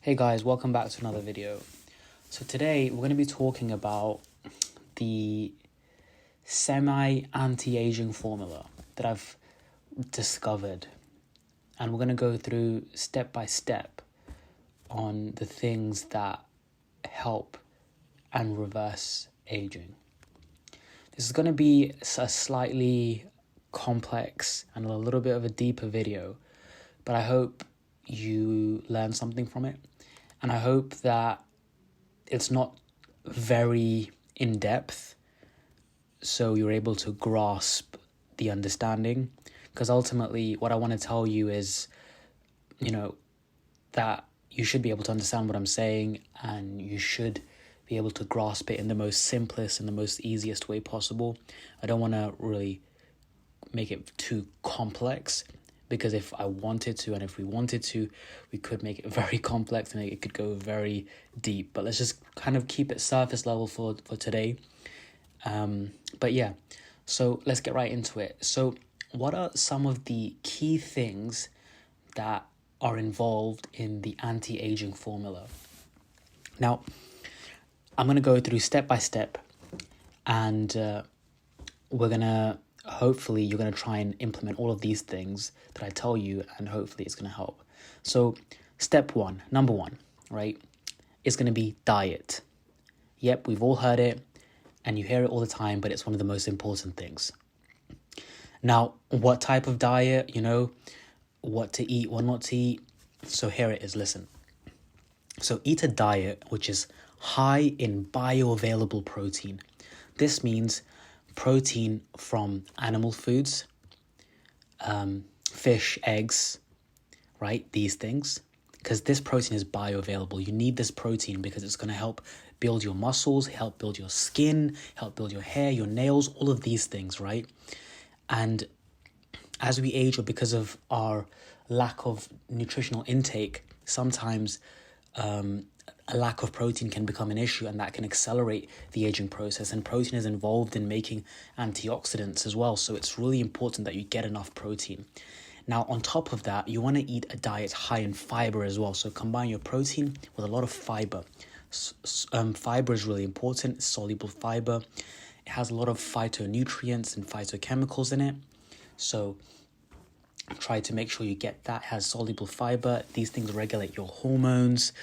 Hey guys, welcome back to another video. So today we're going to be talking about the semi-anti-aging formula that I've discovered. And we're going to go through step by step on the things that help and reverse aging. This is going to be a slightly complex and a little bit of a deeper video, but I hope you learn something from it. And I hope that it's not very in-depth, so you're able to grasp the understanding. Because ultimately, what I want to tell you is, that you should be able to understand what I'm saying, and you should be able to grasp it in the most simplest and the most easiest way possible. I don't want to really make it too complex, because if I wanted to, and if we wanted to, we could make it very complex and it could go very deep. But let's just kind of keep it surface level for today. But yeah, so let's get right into it. So what are some of the key things that are involved in the anti-aging formula? Now, I'm going to go through step by step, and hopefully you're going to try and implement all of these things that I tell you, and hopefully it's going to help. So step one, number one, right, is going to be diet. Yep, we've all heard it, and you hear it all the time, but it's one of the most important things. Now, what type of diet, what to eat, what not to eat. So here it is, listen. So eat a diet which is high in bioavailable protein. This means protein from animal foods, fish, eggs, right? These things. Because this protein is bioavailable. You need this protein because it's going to help build your muscles, help build your skin, help build your hair, your nails, all of these things, right? And as we age, or because of our lack of nutritional intake, sometimes a lack of protein can become an issue, and that can accelerate the aging process. And protein is involved in making antioxidants as well. So it's really important that you get enough protein. Now, on top of that, you want to eat a diet high in fiber as well. So combine your protein with a lot of fiber. Fiber is really important. It's soluble fiber. It has a lot of phytonutrients and phytochemicals in it. So try to make sure you get that. It has soluble fiber. These things regulate your hormones.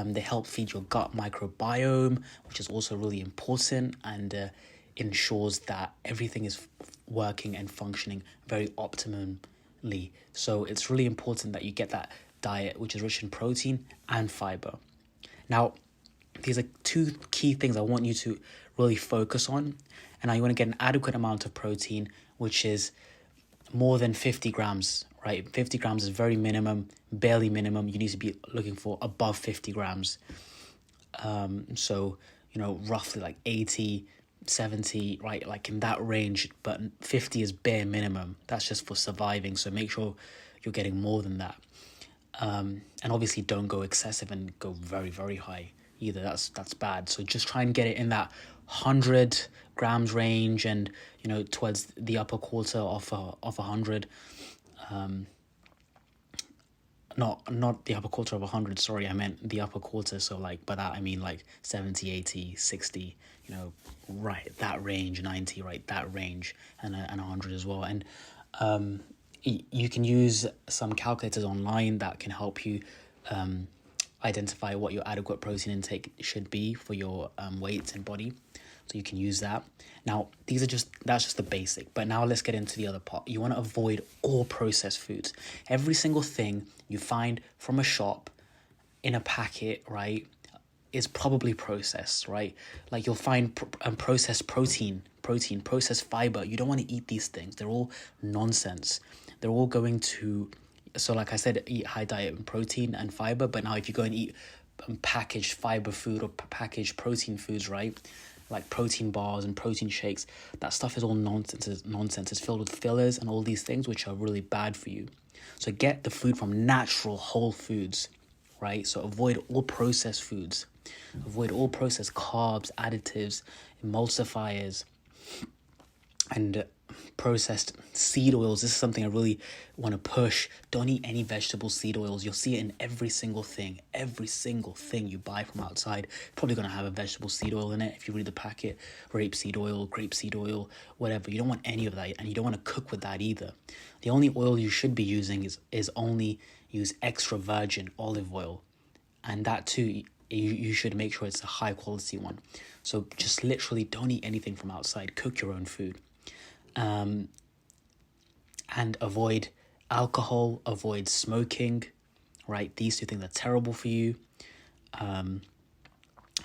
They help feed your gut microbiome, which is also really important, and ensures that everything is working and functioning very optimally. So it's really important that you get that diet, which is rich in protein and fiber. Now, these are two key things I want you to really focus on. And now you want to get an adequate amount of protein, which is more than 50 grams, right? 50 grams is very minimum, barely minimum. You need to be looking for above 50 grams. So, roughly like 80, 70, right? Like in that range, but 50 is bare minimum. That's just for surviving. So make sure you're getting more than that. And obviously don't go excessive and go very, very high either. That's bad. So just try and get it in that 100 grams range, and towards the upper quarter of 100. Not the upper quarter of 100, sorry, I meant the upper quarter. So like by that I mean like 70, 80, 60, right, that range, 90, right, that range, and 100 as well. And you can use some calculators online that can help you identify what your adequate protein intake should be for your weight and body. So you can use that. Now, that's just the basic. But now let's get into the other part. You want to avoid all processed foods. Every single thing you find from a shop in a packet, right, is probably processed, right? Like you'll find processed protein, processed fiber. You don't want to eat these things. They're all nonsense. They're all going to... So like I said, eat high diet in protein and fiber. But now if you go and eat packaged fiber food or packaged protein foods, right, like protein bars and protein shakes, that stuff is all nonsense. It's filled with fillers and all these things which are really bad for you. So get the food from natural whole foods, right? So avoid all processed foods. Avoid all processed carbs, additives, emulsifiers, and processed seed oils. This is something I really want to push. Don't eat any vegetable seed oils. You'll see it in every single thing you buy from outside. Probably going to have a vegetable seed oil in it. If you read the packet, rapeseed oil, whatever. You don't want any of that, and you don't want to cook with that either. The only oil you should be using is only use extra virgin olive oil, and that too, you should make sure it's a high quality one. So just literally don't eat anything from outside. Cook your own food. And avoid alcohol, avoid smoking, right? These two things are terrible for you. And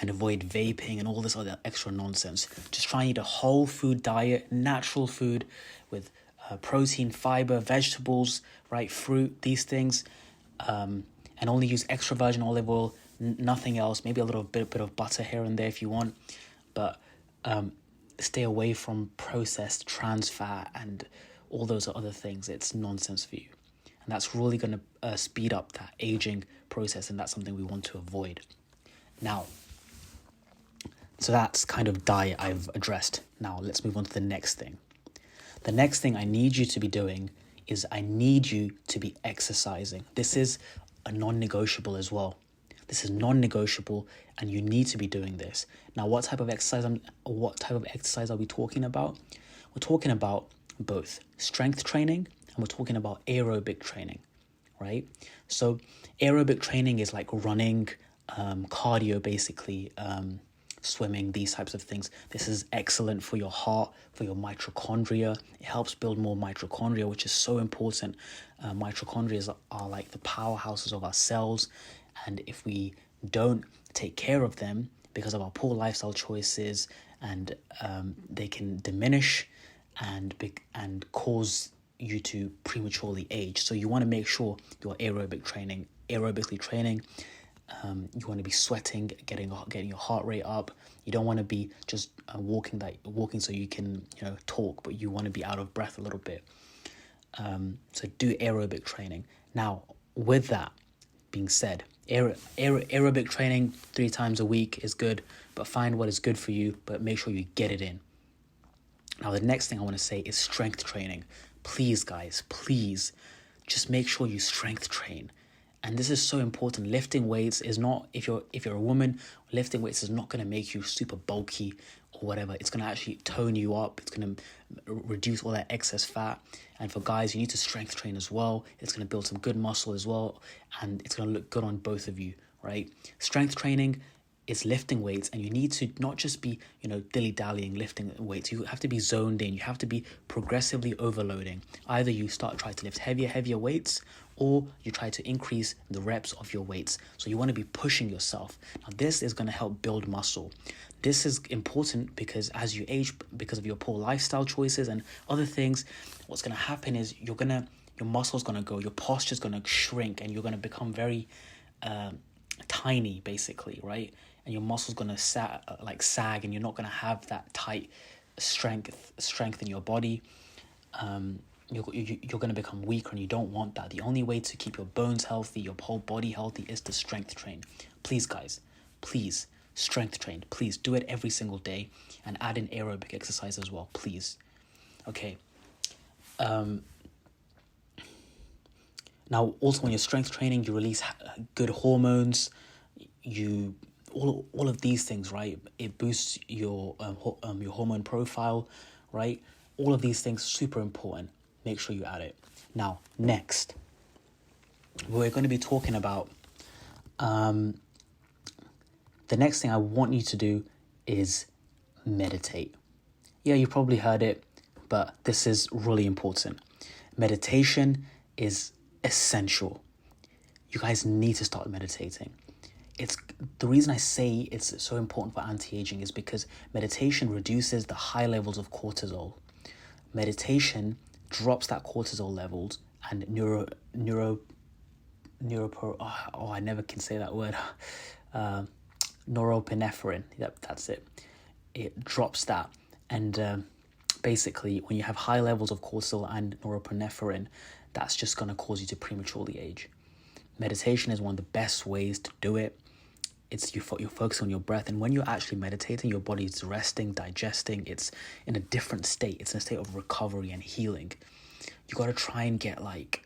avoid vaping and all this other extra nonsense. Just try and eat a whole food diet, natural food with protein, fiber, vegetables, right? Fruit, these things. And only use extra virgin olive oil, nothing else. Maybe a little bit of butter here and there if you want. But stay away from processed trans fat and all those other things. It's nonsense for you. And that's really going to speed up that aging process, and that's something we want to avoid. Now, so that's kind of diet I've addressed. Now, let's move on to the next thing. The next thing I need you to be doing is I need you to be exercising. This is a non-negotiable as well. This is non-negotiable, and you need to be doing this. Now, what type of exercise are we talking about? We're talking about both strength training and we're talking about aerobic training, right? So aerobic training is like running, cardio, basically, swimming, these types of things. This is excellent for your heart, for your mitochondria. It helps build more mitochondria, which is so important. Mitochondria are like the powerhouses of our cells. And if we don't take care of them because of our poor lifestyle choices, and they can diminish and cause you to prematurely age. So you want to make sure you're aerobically training. You want to be sweating, getting your heart rate up. You don't want to be just walking so you can talk, but you want to be out of breath a little bit. So do aerobic training. Now, with that being said, aerobic training 3 times a week is good, but find what is good for you, but make sure you get it in. Now, the next thing I want to say is strength training. Please, guys, please, just make sure you strength train. And this is so important. Lifting weights is not, if you're a woman, lifting weights is not going to make you super bulky or whatever. It's going to actually tone you up. It's going to reduce all that excess fat. And for guys, you need to strength train as well. It's going to build some good muscle as well. And it's going to look good on both of you, right? Strength training is lifting weights, and you need to not just be, dilly-dallying lifting weights. You have to be zoned in. You have to be progressively overloading. Either you try to lift heavier weights, or you try to increase the reps of your weights. So you want to be pushing yourself. Now, this is going to help build muscle. This is important because as you age, because of your poor lifestyle choices and other things, what's going to happen is your muscle's going to go, your posture's going to shrink, and you're going to become very tiny, basically, right? And your muscle's going to sag, and you're not going to have that tight strength in your body. You're going to become weaker, and you don't want that. The only way to keep your bones healthy, your whole body healthy, is to strength train. Please, guys, please, strength train. Please do it every single day, and add in aerobic exercise as well, please. Okay. Now, also when you're strength training, you release good hormones. All of these things, right? It boosts your hormone profile, right? All of these things, super important. Make sure you add it. Now, next, we're going to be talking about the next thing I want you to do is meditate. Yeah, you probably heard it, but this is really important. Meditation is essential. You guys need to start meditating. It's the reason I say it's so important for anti-aging is because meditation reduces the high levels of cortisol. Meditation drops that cortisol levels, and I never can say that word. Norepinephrine. Yep, that's it. It drops that, and basically, when you have high levels of cortisol and norepinephrine, that's just going to cause you to prematurely age. Meditation is one of the best ways to do it. you're focusing on your breath, and when you're actually meditating, your body is resting, digesting. It's in a different state. It's in a state of recovery and healing. You got to try and get like,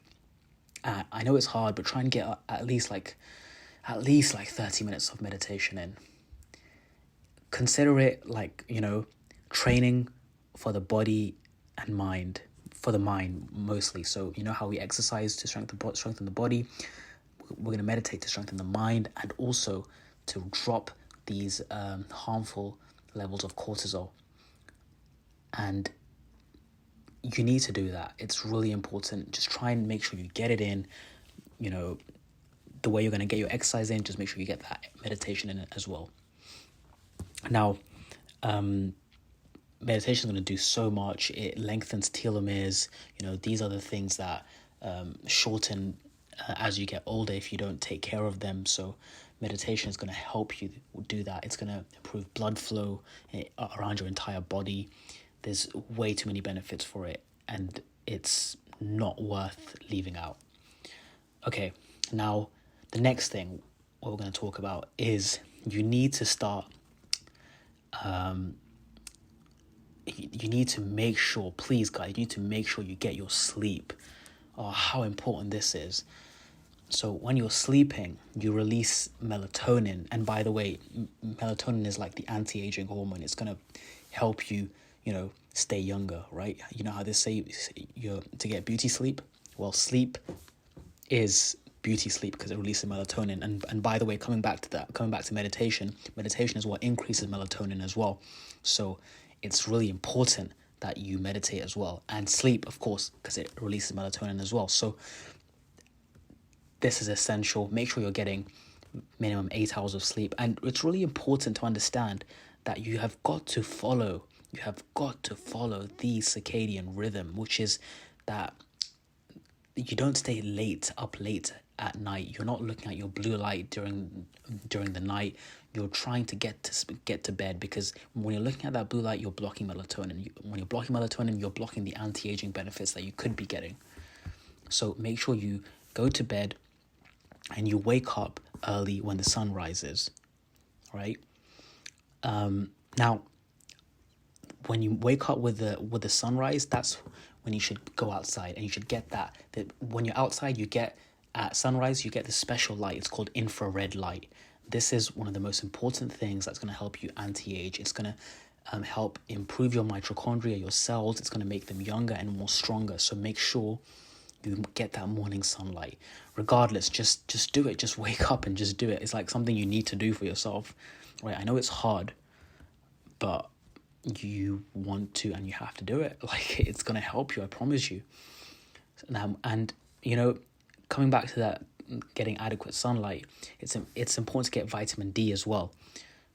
I know it's hard, but try and get at least like 30 minutes of meditation in. Consider it like, training for the body and mind, for the mind mostly. So you know how we exercise to strengthen the body, we're going to meditate to strengthen the mind, and also to drop these harmful levels of cortisol. And you need to do that. It's really important. Just try and make sure you get it in. The way you're going to get your exercise in, just make sure you get that meditation in it as well. Now, meditation is going to do so much. It lengthens telomeres. These are the things that shorten as you get older if you don't take care of them. So meditation is going to help you do that. It's going to improve blood flow around your entire body. There's way too many benefits for it, and it's not worth leaving out. Okay, now the next thing what we're going to talk about is you need to start you need to make sure, please guys, you need to make sure you get your sleep. Oh, how important this is. So when you're sleeping, you release melatonin. And by the way, melatonin is like the anti-aging hormone. It's going to help you, stay younger, right? You know how they say to get beauty sleep? Well, sleep is beauty sleep because it releases melatonin. And by the way, coming back to meditation is what increases melatonin as well. So it's really important that you meditate as well, and sleep, of course, because it releases melatonin as well. So this is essential. Make sure you're getting minimum 8 hours of sleep. And it's really important to understand that you have got to follow the circadian rhythm, which is that you don't stay up late at night. You're not looking at your blue light during the night. You're trying to get to bed, because when you're looking at that blue light, you're blocking melatonin. When you're blocking melatonin, you're blocking the anti-aging benefits that you could be getting. So make sure you go to bed and you wake up early when the sun rises, right? Now, when you wake up with the sunrise, that's when you should go outside, and you should get that when you're outside, you get at sunrise, you get this special light. It's called infrared light. This is one of the most important things that's going to help you anti-age. It's going to help improve your mitochondria, your cells. It's going to make them younger and more stronger. So make sure you get that morning sunlight. Regardless, just do it. Just wake up and just do it. It's like something you need to do for yourself, right? I know it's hard, but you want to and you have to do it. Like, it's going to help you, I promise you. And coming back to that, getting adequate sunlight, it's important to get vitamin D as well.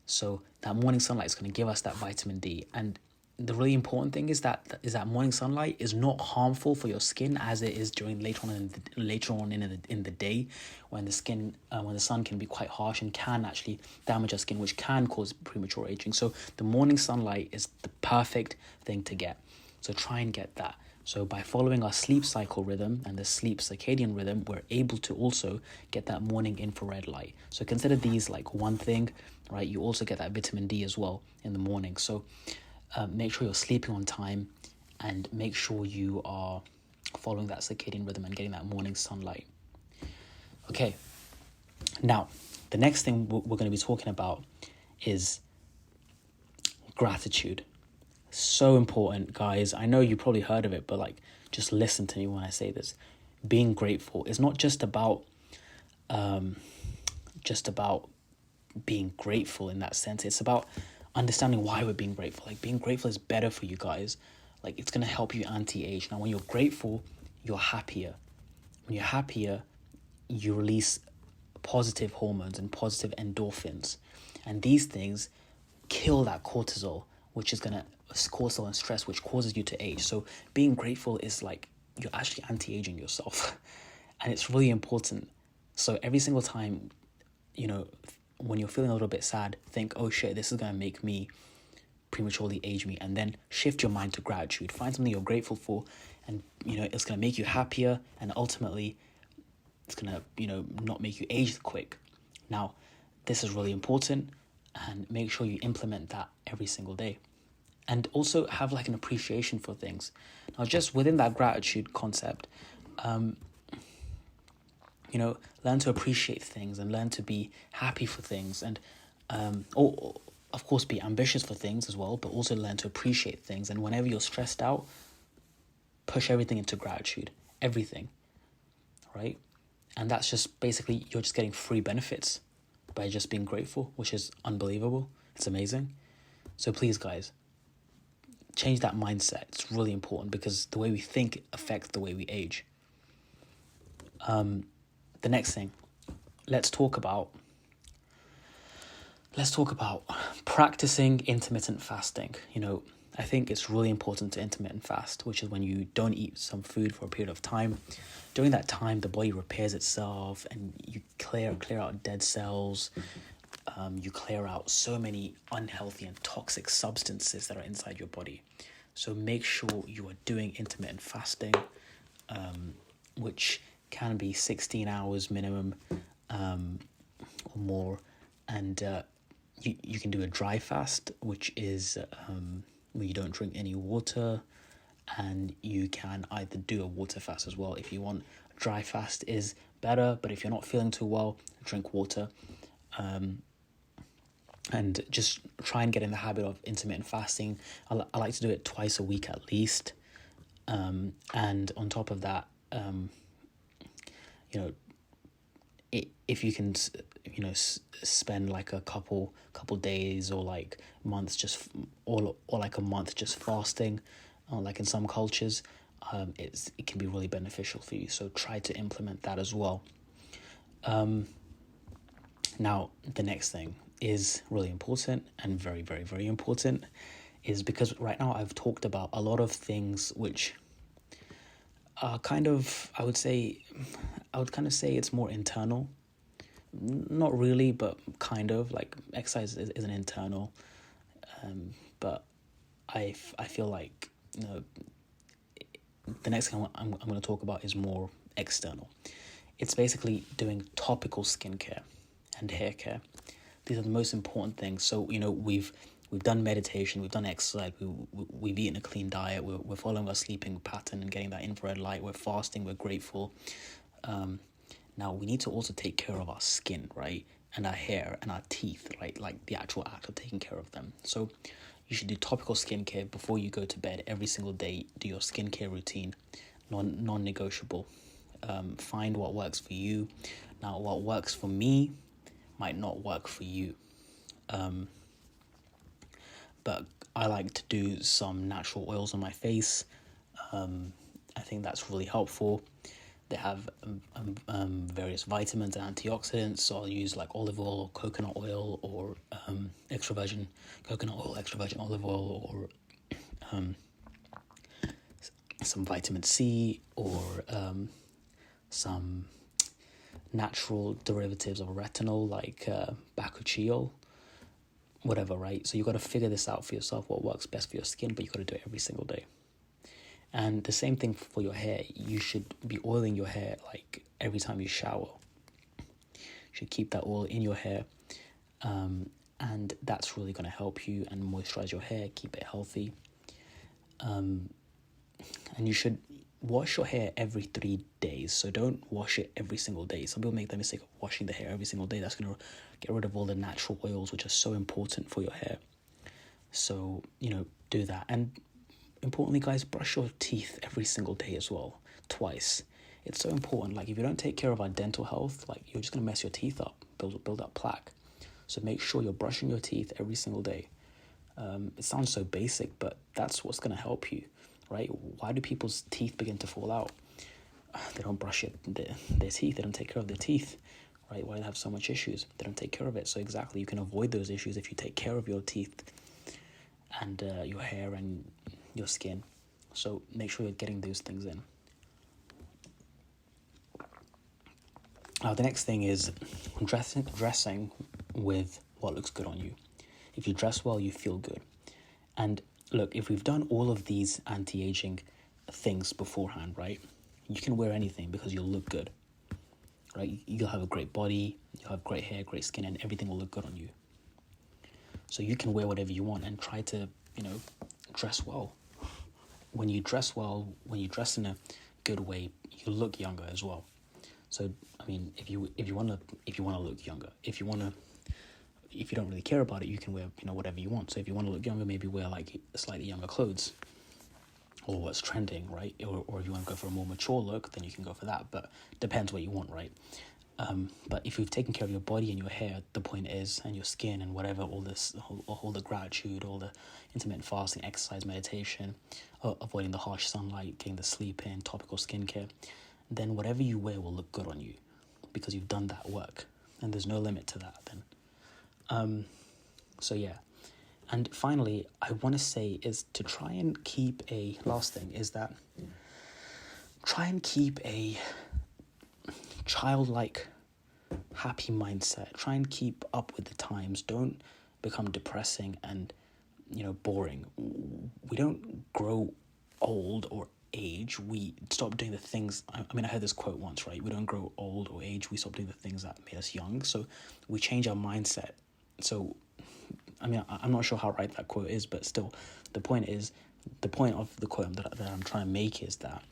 So that morning sunlight is going to give us that vitamin D. And the really important thing is that morning sunlight is not harmful for your skin as it is during later on in the day, when the sun can be quite harsh and can actually damage our skin, which can cause premature aging. So the morning sunlight is the perfect thing to get. So try and get that. So by following our sleep cycle rhythm and the sleep circadian rhythm, we're able to also get that morning infrared light. So consider these like one thing, right? You also get that vitamin D as well in the morning. So make sure you're sleeping on time, and make sure you are following that circadian rhythm and getting that morning sunlight. Okay, now the next thing we're going to be talking about is gratitude. So important, guys. I know you probably heard of it, but just listen to me when I say this. Being grateful is not just about being grateful in that sense. It's about understanding why we're being grateful. Like, being grateful is better for you guys. Like, it's going to help you anti-age. Now, when you're grateful, you're happier. When you're happier, you release positive hormones and positive endorphins. And these things kill that cortisol, which is going to cortisol and stress, which causes you to age. So being grateful is like you're actually anti-aging yourself. And it's really important. So every single time, when you're feeling a little bit sad, think, oh shit, this is going to make me prematurely age me. And then shift your mind to gratitude. Find something you're grateful for, and it's going to make you happier, and ultimately it's going to not make you age quick. Now, this is really important, and make sure you implement that every single day. And also have like an appreciation for things. Now, just within that gratitude concept, learn to appreciate things and learn to be happy for things, and or of course be ambitious for things as well, but also learn to appreciate things. And whenever you're stressed out, push everything into gratitude, everything, right? And that's just basically, you're just getting free benefits by just being grateful, which is unbelievable. It's amazing. So please, guys, change that mindset. It's really important because the way we think affects the way we age. The next thing, let's talk about practicing intermittent fasting. I think it's really important to intermittent fast, which is when you don't eat some food for a period of time. During that time, the body repairs itself and you clear out dead cells. You clear out so many unhealthy and toxic substances that are inside your body. So make sure you are doing intermittent fasting, which can be 16 hours minimum or more. And you can do a dry fast, which is where you don't drink any water, and you can either do a water fast as well if you want. Dry fast is better, but if you're not feeling too well, drink water. And just try and get in the habit of intermittent fasting. I like to do it twice a week at least. And on top of that, if you can, spend like a couple days or like months or like a month just fasting, like in some cultures, it can be really beneficial for you. So try to implement that as well. Now, the next thing is really important and very, very, very important, is because right now I've talked about a lot of things which are kind of, I would kind of say it's more internal. Not really, but kind of. Like exercise is an internal, but I feel like the next thing I'm going to talk about is more external. It's basically doing topical skincare and hair care. These are the most important things. So we've done meditation, we've done exercise, we've eaten a clean diet, we're following our sleeping pattern and getting that infrared light, we're fasting, we're grateful. Now we need to also take care of our skin, right? And our hair and our teeth, right? Like the actual act of taking care of them. So you should do topical skincare before you go to bed every single day. Do your skincare routine, non-negotiable. Find what works for you. Now, what works for me might not work for you. But I like to do some natural oils on my face. I think that's really helpful. They have various vitamins and antioxidants, so I'll use like olive oil or coconut oil or extra virgin coconut oil, extra virgin olive oil, or some vitamin C, or some natural derivatives of retinol like bakuchiol, whatever, right? So you got to figure this out for yourself, what works best for your skin, but you got to do it every single day. And the same thing for your hair. You should be oiling your hair like every time you shower. You should keep that oil in your hair. And that's really going to help you and moisturize your hair, keep it healthy. And you should wash your hair every 3 days. So don't wash it every single day. Some people make the mistake of washing the hair every single day. That's going to get rid of all the natural oils, which are so important for your hair. So, do that. And importantly, guys, brush your teeth every single day as well, twice. It's so important. Like, if you don't take care of our dental health, like, you're just going to mess your teeth up, build up plaque. So make sure you're brushing your teeth every single day. It sounds so basic, but that's what's going to help you, right? Why do people's teeth begin to fall out? They don't brush their teeth. They don't take care of their teeth, right? Why do they have so much issues? They don't take care of it. So exactly, you can avoid those issues if you take care of your teeth and your hair and your skin. So make sure you're getting those things in. Now, the next thing is dressing with what looks good on you. If you dress well, you feel good. And look, if we've done all of these anti-aging things beforehand, right, you can wear anything because you'll look good, right? You'll have a great body, you'll have great hair, great skin, and everything will look good on you. So you can wear whatever you want and try to, dress well. When you dress well, when you dress in a good way, you look younger as well. So I mean, if you want to look younger, if you don't really care about it, you can wear whatever you want. So if you want to look younger, maybe wear like slightly younger clothes, or what's trending, right? Or if you want to go for a more mature look, then you can go for that. But depends what you want, right? But if you've taken care of your body and your hair, the point is, and your skin and whatever, all the gratitude, all the intermittent fasting, exercise, meditation, avoiding the harsh sunlight, getting the sleep in, topical skincare, then whatever you wear will look good on you because you've done that work, and there's no limit to that then. So yeah. And finally, I want to say is to try and keep a childlike, happy mindset. Try and keep up with the times. Don't become depressing and, boring. We don't grow old or age. We stop doing the things. I heard this quote once, right? We don't grow old or age. We stop doing the things that made us young. So we change our mindset. So, I'm not sure how right that quote is, but still, the point of the quote that I'm trying to make is that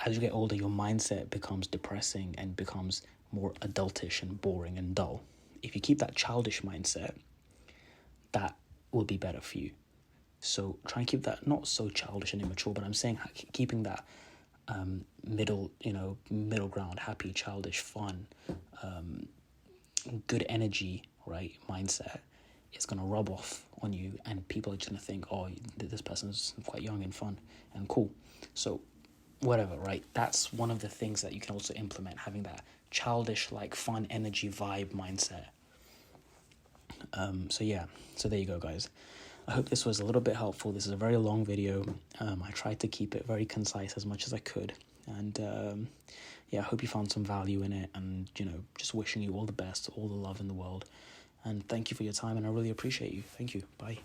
as you get older, your mindset becomes depressing and becomes more adultish and boring and dull. If you keep that childish mindset, that will be better for you. So try and keep that not so childish and immature, but I'm saying keeping that middle ground, happy, childish, fun, good energy, right, mindset is going to rub off on you, and people are just going to think, oh, this person's quite young and fun and cool. So whatever, right? That's one of the things that you can also implement, having that childish, like, fun, energy, vibe mindset. So there you go, guys. I hope this was a little bit helpful. This is a very long video. I tried to keep it very concise as much as I could. And I hope you found some value in it, and, just wishing you all the best, all the love in the world. And thank you for your time, and I really appreciate you. Thank you. Bye.